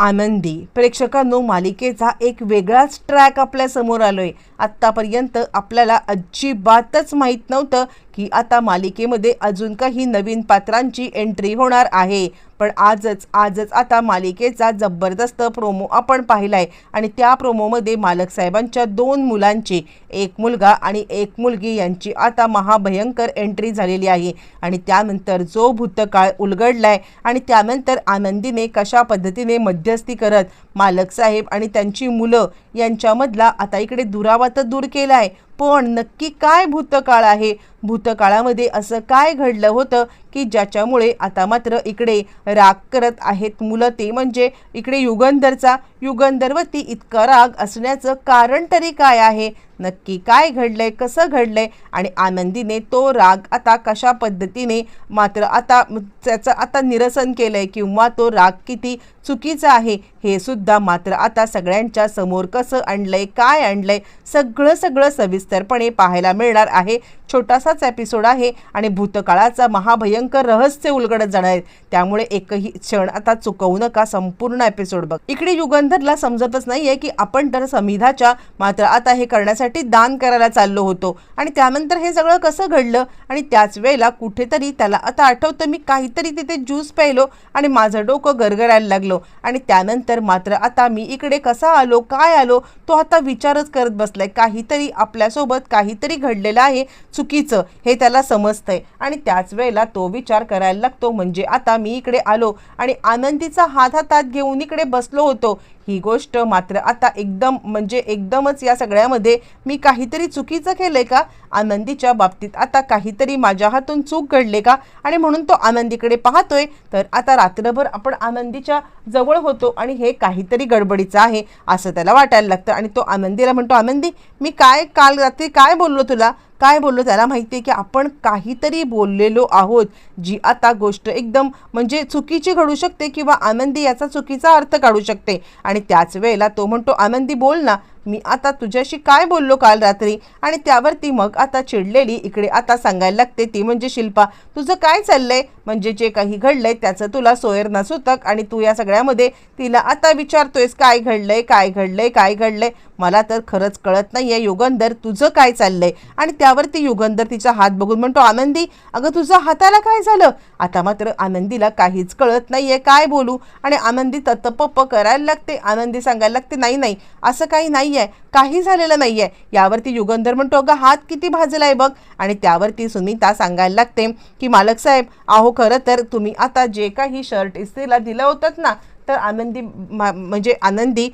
आनंदी प्रेक्षकांनो, मालिकेचा एक वेगळाच ट्रॅक आपल्या समोर आलोय। आत्तापर्यंत आपल्याला अजिबातच माहित नव्हतं की आता मालिकेमध्ये अजून काही नवीन पात्रांची एंट्री होणार आहे। पण आजच आता मालिकेचा जबरदस्त प्रोमो आपण पाहिलाय आणि त्या प्रोमोमध्ये मालक साहेबांच्या दोन मुलांची, एक मुलगा आणि एक मुलगी यांची आता महाभयंकर एंट्री झालेली आहे। आणि त्यानंतर जो भूतकाळ उलगडलाय आणि त्यानंतर आनंदीने कशा पद्धतीने मध्यस्थी करत मालक साहेब आणि त्यांची मुलं यांच्यामधला आता इकडे दुरावा तर दूर केलाय, पण नक्की काय भूतकाळ आहे, भूतकाळामध्ये असं काय घडलं होतं की ज्याच्यामुळे आता मात्र इकडे राग करत आहेत मुलं, ते म्हणजे इकडे युगंधरवरती इतका राग असण्याचं कारण तरी काय आहे, नक्की काय घडलंय, कसं घडलंय आणि आनंदीने तो राग आता कशा पद्धतीने मात्र आता त्याचं आता निरसन केलंय किंवा तो राग किती चुकीचा आहे हे सुद्धा मात्र आता सगळ्यांच्या समोर कसं आणलंय, काय आणलंय, सगळं सविस्तरपणे पाहायला मिळणार आहे। छोटासाच एपिसोड आहे आणि भूतकाळाचा महाभयंकर रहस्य उलगडत जाणार आहे, त्यामुळे एकही क्षण आता चुकवू नका, संपूर्ण एपिसोड बघ। इकडे युगंधरला समजतच नाहीये की आपण तर समिधाच्या मात्र आता हे करण्यासाठी दान करायला चाललो होतो आणि त्यानंतर हे सगळं कसं घडलं आणि त्याच वेळेला कुठेतरी त्याला आता आठवतं मी काहीतरी तिथे ज्यूस प्यायलो आणि माझं डोकं गरगरायला लागलो आणि त्यानंतर मात्र आता मी इकडे कसा आलो, काय आलो, तो आता विचारच करत बसलाय। काहीतरी आपल्यासोबत काहीतरी घडलेलं आहे चुकीचं हे त्याला समजतंय आणि त्याच वेळेला तो विचार करायला लागतो, म्हणजे आता मी इकडे आलो आणि आनंदीचा हात हातात घेऊन इकडे बसलो होतो, ही गोष्ट मात्र आता एकदमच या सगळ्यामध्ये मी काहीतरी चुकीचं केलंय का, आनंदीच्या बाबतीत आता काहीतरी माझ्या हातून चूक घडले का आणि म्हणून तो आनंदीकडे पाहतोय। तर आता रात्रभर आपण आनंदीच्या जवळ होतो आणि हे काहीतरी गडबडीचं आहे असं त्याला वाटायला लागतं आणि तो आनंदीला म्हणतो, आनंदी मी काल रात्री काय बोललो तुला, काय बोललो, त्याला माहिती आहे की आपण काहीतरी बोललेलो आहोत जी आता गोष्ट एकदम चुकीची घडू शकते किंवा आनंदी याचा चुकीचा अर्थ काढू शकते। आणि त्याच वेळेला तो म्हणतो, आनंदी बोल ना, मी आता तुझ्याशी काय बोललो काल रात्री आणि त्यावरती मग आता चिडलेली इकडे आता सांगायला लागते ती म्हणजे शिल्पा, तुझं काय चाललंय, जे काही घडलंय त्याचं तुला सोयर नसुतक आणि तू या सगळ्यामध्ये तिला आता विचारतोयस काय घडलंय, मला तर खरंच कळत नाहीये युगंधर तुझं काय चाललंय। आणि त्यावरती युगंधर तिचा हात बघून म्हणतो, आनंदी अगं तुझ्या हाताला काय झालं। आता मात्र आनंदीला काहीच कळत नाहीये काय बोलू आणि आनंदी ततपप करायला लागते, आनंदी सांगायला लागते नाही असं काही नाहीये, काही झालेलं नाहीये। यावरती युगंधर म्हणतो, अगं हात किती भाजलाय बघ। आणि त्यावरती सुनीता सांगायला लागते की मालक साहेब अहो खरं तर तुम्ही आता जे काही शर्ट इस्त्रीला दिलं होतं ना, तर आनंदी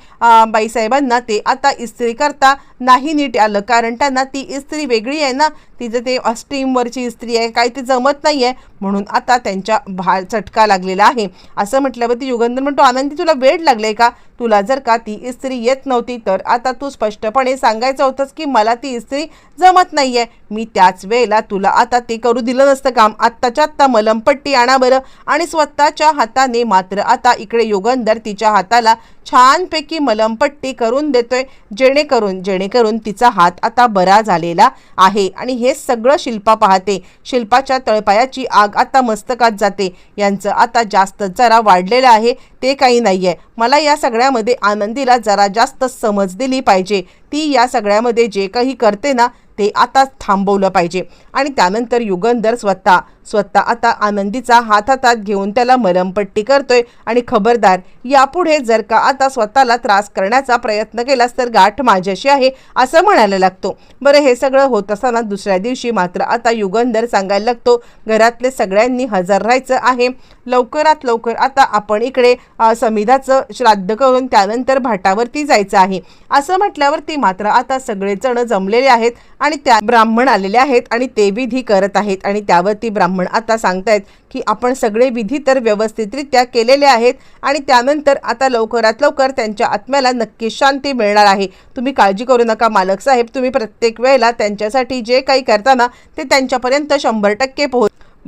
बाईसाहेबांना ते आता इस्त्री करता नाही नीट आलं, कारण त्यांना ती इस्त्री वेगळी आहे ना, तिचं ते स्टीमवरची इस्त्री आहे, काही ते जमत नाही आहे, म्हणून आता त्यांच्या चटका लागलेला आहे असं म्हटल्यावरती युगंधर म्हणतो, आनंदी तुला वेड लागले का, तुला जर का ती इस्त्री येत नव्हती तर आता तू स्पष्टपणे सांगायचं होतंस की मला ती इस्त्री जमत नाहीये, मी त्याच वेळेला तुला आता ते करू दिलं नसतं काम, आत्ताच्या आत्ता मलमपट्टी आणा बरं। आणि स्वतःच्या हाताने मात्र आता इकडे युगंधर तिच्या हाताला छानपैकी मलमपट्टी करून देतोय, जेणेकरून तिचा हात आता बरा झालेला आहे। आणि हे सगळं शिल्पा पाहते, शिल्पाच्या तळपायाची आग आता मस्तकात जाते, यांचं आता जास्त जरा वाढलेलं आहे ते काही नाहीये, मला या सगळ्यामध्ये आनंदीला जरा जास्त समज दिली पाहिजे, ती या सगळ्यामध्ये जे काही करते ना ते आता थांबवलं पाहिजे। आणि त्यानंतर युगंधर स्वतः आता आनंदीचा हात हातात घेऊन त्याला मलमपट्टी करतोय आणि खबरदार यापुढे जर का आता स्वतःला त्रास करण्याचा प्रयत्न केलास तर गाठ माझ्याशी आहे असं म्हणायला लागतो। बरं हे सगळं होत असताना दुसऱ्या दिवशी मात्र आता युगंधर सांगायला लागतो, घरातले सगळ्यांनी हजर राहायचं आहे, लवकरात लवकर आता आपण इकडे समिधाचं श्राद्ध करून त्यानंतर भाटावरती जायचं आहे असं म्हटल्यावरती मात्र आता सगळेजण जमलेले आहेत आणि त्या ब्राह्मण आलेले आहेत आणि ते विधी करत आहेत। आणि त्यावरती ब्राह्मण आता सांगतायत की आपण सगळे विधी तर व्यवस्थितरित्या केलेले आहेत आणि त्यानंतर आता लवकरात लवकर त्यांच्या आत्म्याला नक्कीच शांती मिळणार आहे, तुम्ही काळजी करू नका मालक साहेब, तुम्ही प्रत्येक वेळेला त्यांच्यासाठी जे काही करताना ते त्यांच्यापर्यंत 100%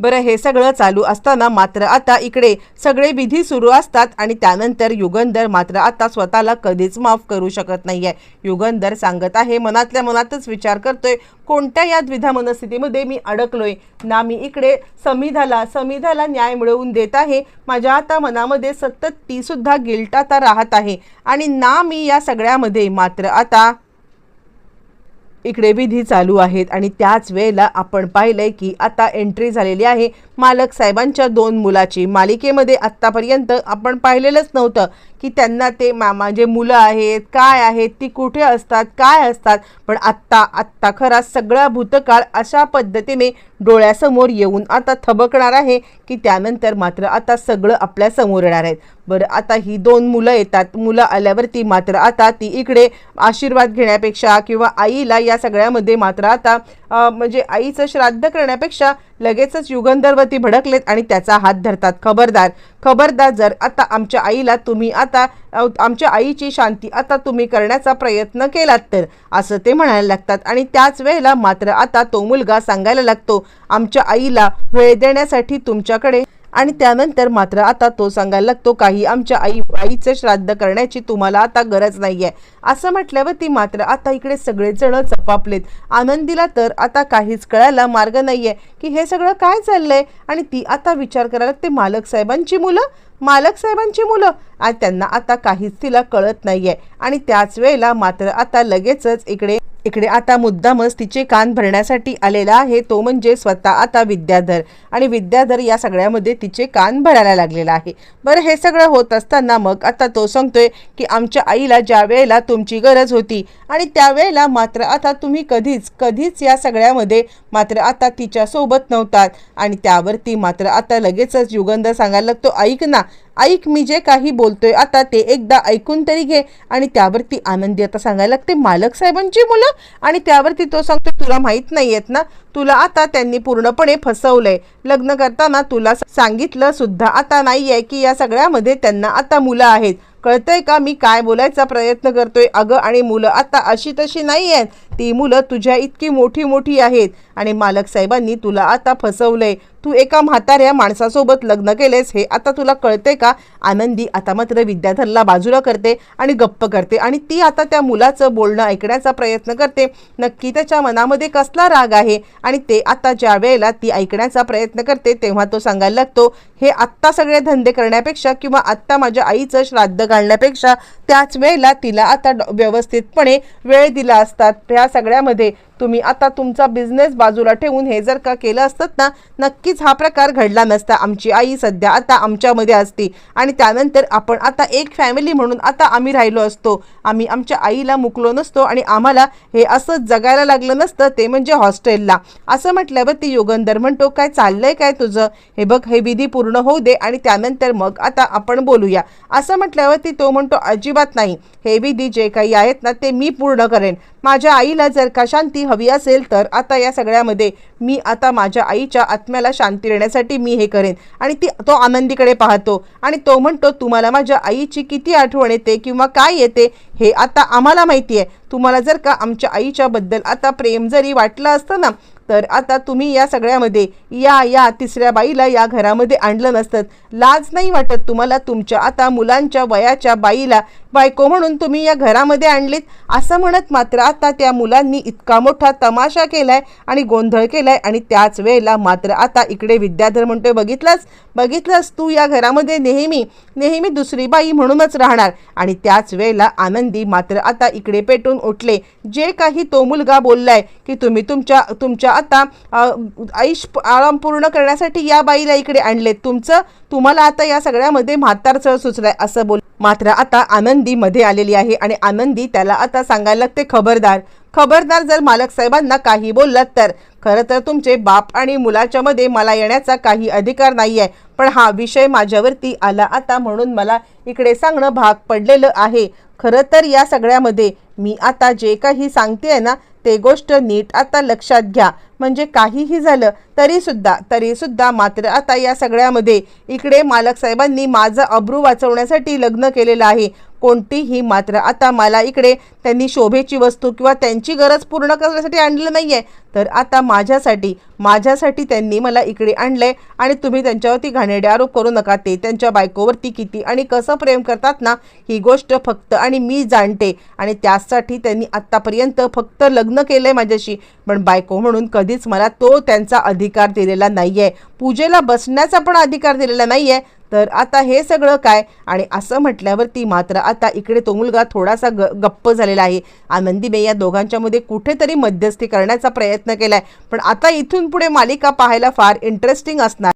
बरं, हे सगळं चालू असताना मात्र आता इकडे सगळे विधी सुरू असतात आणि त्यानंतर युगंधर मात्र आता स्वतःला कधीच माफ करू शकत नाहीये. युगंधर सांगत आहे, मनातल्या मनातच विचार करतोय, कोणत्या या द्विधा मनस्थितीमध्ये मी अडकलोय ना. मी इकडे समिधाला न्याय मिळवून देत आहे, माझ्या आता मनामध्ये सतत ती सुद्धा गिल्ट आता राहत आहे आणि ना मी या सगळ्यामध्ये मात्र आता इकडे विधी चालू आहेत. आणि त्याच वेळेला आपण पाहिलंय की आता एंट्री झालेली आहे मालक साहेबांच्या 2 मुलाची. मालिकेमध्ये आत्तापर्यंत आपण पाहिलेलंच नव्हतं की त्यांना ते म्हणजे मुलं आहेत काय आहेत, ती कुठे असतात काय असतात, पण आत्ता खरा सगळा भूतकाळ अशा पद्धतीने डोळ्यासमोर येऊन आता थबकणार आहे की त्यानंतर मात्र आता सगळं आपल्या समोर येणार आहे. बरं, आता ही 2 मुलं येतात. मुलं आल्यावरती मात्र आता ती इकडे आशीर्वाद घेण्यापेक्षा किंवा आईला या सगळ्यामध्ये मात्र आता म्हणजे आईचं श्राद्ध करण्यापेक्षा लगेचच युगंधरवरती भडकलेत आणि त्याचा हात धरतात. खबरदार, जर आता आमच्या आईला तुम्ही आता आमच्या आईची शांती आता तुम्ही करण्याचा प्रयत्न केलात तर, असं ते म्हणायला लागतात. आणि त्याच वेळेला मात्र आता तो मुलगा सांगायला लागतो, आमच्या आईला वेळ देण्यासाठी तुमच्याकडे, आणि त्यानंतर मात्र आता तो सांगायला लागतो, काही आमच्या आईचं श्राद्ध करण्याची तुम्हाला आता गरज नाही आहे. असं म्हटल्यावरती मात्र आता इकडे सगळेजण चपापलेत. आनंदीला तर आता काहीच कळायला मार्ग नाही आहे की हे सगळं काय चाललंय. आणि ती आता विचार करायला लागते, मालक साहेबांची मुलं आणि त्यांना आता काहीच तिला कळत नाही आहे. आणि त्याच वेळेला मात्र आता लगेचच इकडे आता मुद्दामच तिचे कान भरण्यासाठी आलेला आहे तो म्हणजे स्वतः आता विद्याधर. आणि विद्याधर या सगळ्यामध्ये तिचे कान भरायला लागलेला आहे. बरं, हे सगळं होत असताना मग आता तो सांगतोय की आमच्या आईला ज्या वेळेला तुमची गरज होती आणि त्यावेळेला मात्र आता तुम्ही कधीच या सगळ्यामध्ये मात्र आता तिच्या सोबत नव्हतात. आणि त्यावरती मात्र आता लगेचच युगंधर सांगायला लागतो, ऐक मी जे काही बोलतोय आता ते एकदा ऐकून तरी घे. आणि त्यावरती आनंदी आता सांगायला लागते, मालक साहेबांची मुलं. आणि त्यावरती तो सांगतो, तुला माहित नाहीयेत ना, तुला आता त्यांनी पूर्णपणे फसवलंय. लग्न करताना तुला सांगितलं सुद्धा आता नाहीये की या सगळ्यामध्ये त्यांना आता मुलं आहेत. कळतंय का मी काय बोलायचा प्रयत्न करतोय? अगं, आणि मुलं आता अशी तशी नाही आहेत, ती मुलं तुझ्या इतकी मोठी आहेत. आणि मालक साहेबांनी तुला आता फसवलंय. तू एका म्हाताऱ्या माणसासोबत लग्न केलेस हे आता तुला कळतंय का? आनंदी आता मात्र विद्याधरला बाजूला करते आणि गप्प करते. आणि ती आता त्या मुलाचं बोलणं ऐकण्याचा प्रयत्न करते. नक्की त्याच्या मनामध्ये कसला राग आहे. आणि ते आता ज्या वेळेला ती ऐकण्याचा प्रयत्न करते तेव्हा तो सांगायला लागतो, हे आत्ता सगळे धंदे करण्यापेक्षा किंवा आत्ता माझ्या आईचं श्राद्ध घालण्यापेक्षा त्याच वेळेला तिला आता व्यवस्थितपणे वेळ दिला असतात. ह्या सगळ्यामध्ये तुम्ही आता तुमचा बिझनेस बाजूला ठेवून हे जर का केलं असतं ना, नक्कीच हा प्रकार घडला नसता. आमची आई सध्या आता आमच्यामध्ये असती आणि त्यानंतर आपण आता एक फॅमिली म्हणून आता आम्ही राहिलो असतो. आम्ही आमच्या आईला मुकलो नसतो आणि आम्हाला हे असं जगायला लागलं नसतं, ते म्हणजे हॉस्टेलला. असं म्हटल्यावर ती युगंधर म्हणतो, काय चाललंय काय तुझं? हे बघ, हे विधी पूर्ण होऊ दे आणि त्यानंतर मग आता आपण बोलूया. असं म्हटल्यावरती तो म्हणतो, अजिबात नाही, हे विधी जे काही आहेत ना ते मी पूर्ण करेन. माझ्या आईला जर का शांती हवी असेल तर आता या सगळ्यामध्ये मी आता माझ्या आईच्या आत्म्याला शांती देण्यासाठी मी हे करेन. आणि तो आनंदीकडे पाहतो आणि तो म्हणतो, तुम्हाला माझ्या आईची किती आठवण येते किंवा काय येते हे आता आम्हाला माहिती आहे. तुम्हाला जर का आमच्या आईच्या बद्दल आता प्रेम जरी वाटलं असतं ना, तर आता तुम्ही या सगळ्यामध्ये या तिसऱ्या बाईला या घरामध्ये आणलं नसतं. लाज नाही वाटत तुम्हाला तुमच्या आता मुलांच्या वयाच्या बाईला बायको म्हणून तुम्ही या घरामध्ये आणलीत? असं म्हणत मात्र आता त्या मुलांनी इतका मोठा तमाशा केलाय आणि गोंधळ केलाय. आणि त्याच वेळेला मात्र आता इकडे विद्याधर म्हणतोय, बघितलंस तू या घरामध्ये नेहमी दुसरी बाई म्हणूनच राहणार. आणि त्याच वेळेला आनंदी मात्र आता इकडे पेटून उठले. जे काही तो मुलगा बोललाय की तुम्ही तुमच्या आता आयुष आराम पूर्ण करण्यासाठी या बाईला इकडे आणले, तुम्हाला आता या सगळ्यामध्ये म्हातारचळ सुचलाय असं बोल. मात्र आता आनंदी मध्ये आलेली आहे आणि आनंदी त्याला आता सांगायला लागते, खबरदार जर मालक साहेबांना काही बोललात तर. खरं तर तुमचे बाप आणि मुलाच्या मध्ये मला येण्याचा काही अधिकार नाही आहे, पण हा विषय माझ्यावरती आला आता म्हणून मला इकडे सांगणं भाग पडलेलं आहे. खरं तर या सगळ्यामध्ये मी आता जे काही सांगते ना ते गोष्ट नीट आता लक्षात घ्या. म्हणजे काहीही झालं तरी सुद्धा मात्र आता या सगळ्यामध्ये इकडे मालक साहेबांनी माझं अब्रू वाचवण्यासाठी लग्न केलेलं आहे. कोणतीही मात्र आता मला इकडे त्यांनी शोभेची वस्तू किंवा त्यांची गरज पूर्ण करण्यासाठी आणलं नाही आहे, तर आता माझ्यासाठी त्यांनी मला इकडे आणलंय. आणि तुम्ही त्यांच्यावरती घाणेरडे आरोप करू नका. ते त्यांच्या बायकोवरती किती आणि कसं प्रेम करतात ना, ही गोष्ट फक्त आणि मी जाणते. आणि त्यासाठी त्यांनी आत्तापर्यंत फक्त लग्न केलं आहे माझ्याशी, पण बायको म्हणून कधीच मला तो त्यांचा अधिकार दिलेला नाही आहे. पूजेला बसण्याचा पण अधिकार दिलेला नाही आहे. तर आता हे सगळं काय? आणि असं म्हटल्यावरती मात्र आता इकडे तो मुलगा थोडासा गप्प झालेला आहे. आनंदीबाई या दोघांच्यामध्ये कुठेतरी मध्यस्थी करण्याचा प्रयत्न केलाय, पण आता इथून पुढे मालिका पाहायला फार इंटरेस्टिंग असणार.